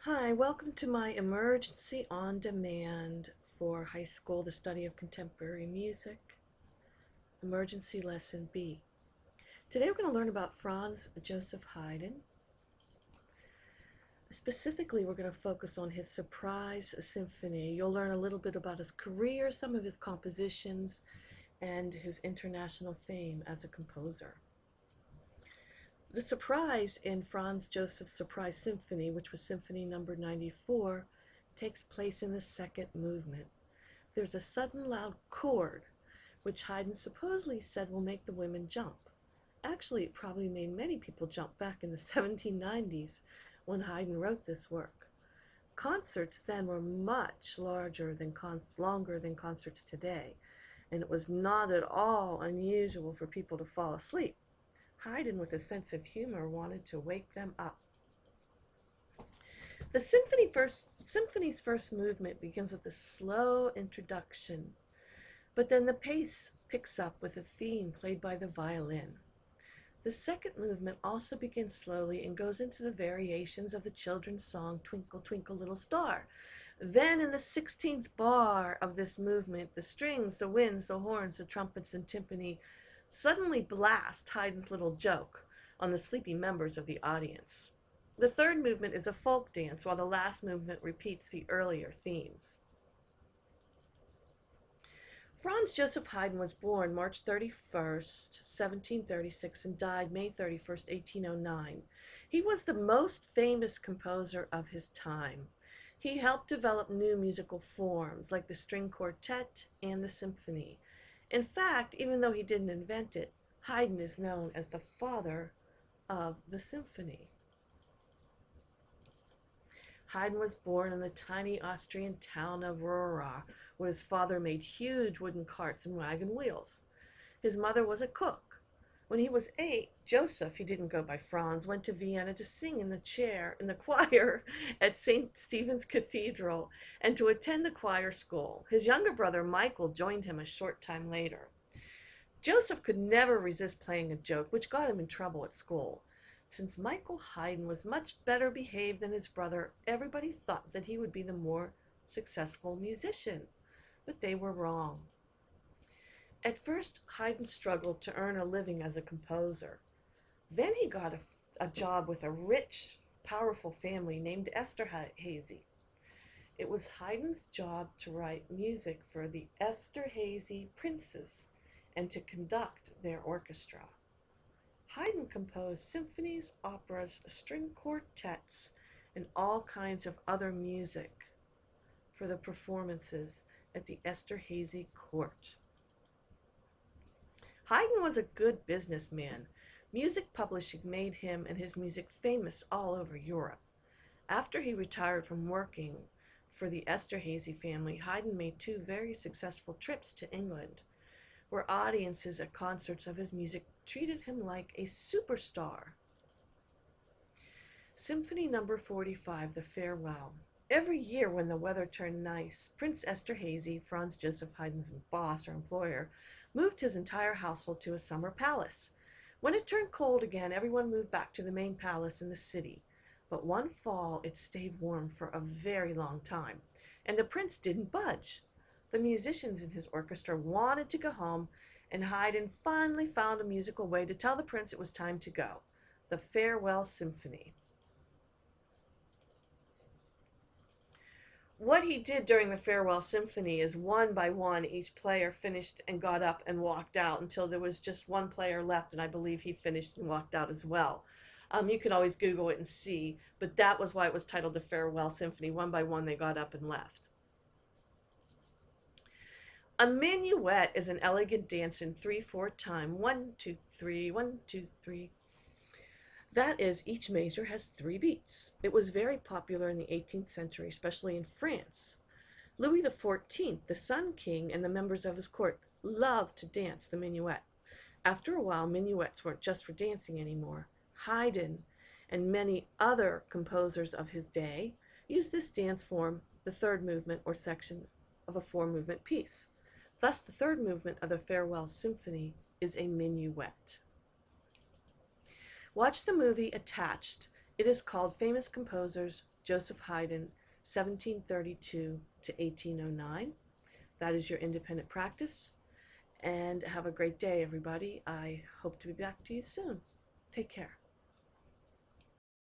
Hi, welcome to my Emergency on Demand for High School, the Study of Contemporary Music, Emergency Lesson B. Today we're going to learn about Franz Joseph Haydn. Specifically, we're going to focus on his Surprise Symphony. You'll learn a little bit about his career, some of his compositions, and his international fame as a composer. The surprise in Franz Joseph's Surprise Symphony, which was Symphony number 94, takes place in the second movement. There's a sudden loud chord, which Haydn supposedly said will make the women jump. Actually, it probably made many people jump back in the 1790s when Haydn wrote this work. Concerts then were much longer than concerts today, and it was not at all unusual for people to fall asleep. Haydn, with a sense of humor, wanted to wake them up. The symphony's first movement begins with a slow introduction, but then the pace picks up with a theme played by the violin. The second movement also begins slowly and goes into the variations of the children's song Twinkle, Twinkle, Little Star. Then in the 16th bar of this movement, the strings, the winds, the horns, the trumpets, and timpani suddenly blast Haydn's little joke on the sleepy members of the audience. The third movement is a folk dance, while the last movement repeats the earlier themes. Franz Joseph Haydn was born March 31st, 1736, and died May 31st, 1809. He was the most famous composer of his time. He helped develop new musical forms like the string quartet and the symphony. In fact, even though he didn't invent it, Haydn is known as the father of the symphony. Haydn was born in the tiny Austrian town of Rohra, where his father made huge wooden carts and wagon wheels. His mother was a cook. When he was 8, Joseph, he didn't go by Franz, went to Vienna to sing in the choir at St. Stephen's Cathedral and to attend the choir school. His younger brother, Michael, joined him a short time later. Joseph could never resist playing a joke, which got him in trouble at school. Since Michael Haydn was much better behaved than his brother, everybody thought that he would be the more successful musician, but they were wrong. At first, Haydn struggled to earn a living as a composer. Then he got a job with a rich, powerful family named Esterhazy. It was Haydn's job to write music for the Esterhazy princes and to conduct their orchestra. Haydn composed symphonies, operas, string quartets, and all kinds of other music for the performances at the Esterhazy court. Haydn was a good businessman. Music publishing made him and his music famous all over Europe. After he retired from working for the Esterhazy family, Haydn made 2 very successful trips to England, where audiences at concerts of his music treated him like a superstar. Symphony number 45, The Farewell. Every year when the weather turned nice, Prince Esterhazy, Franz Joseph Haydn's boss or employer, moved his entire household to a summer palace. When it turned cold again, everyone moved back to the main palace in the city. But one fall, it stayed warm for a very long time, and the prince didn't budge. The musicians in his orchestra wanted to go home, and Haydn finally found a musical way to tell the prince it was time to go. The Farewell Symphony. What he did during the Farewell Symphony is one by one, each player finished and got up and walked out until there was just one player left, and I believe he finished and walked out as well. You can always Google it and see, but that was why it was titled the Farewell Symphony. One by one, they got up and left. A minuet is an elegant dance in 3/4 time. 1, 2, 3, 1, 2, 3. That is, each measure has 3 beats. It was very popular in the 18th century, especially in France. Louis XIV, the Sun King, and the members of his court loved to dance the minuet. After a while, minuets weren't just for dancing anymore. Haydn and many other composers of his day used this dance form, the third movement or section of a 4-movement piece. Thus, the third movement of the Farewell Symphony is a minuet. Watch the movie Attached. It is called Famous Composers Joseph Haydn, 1732 to 1809. That is your independent practice. And have a great day, everybody. I hope to be back to you soon. Take care.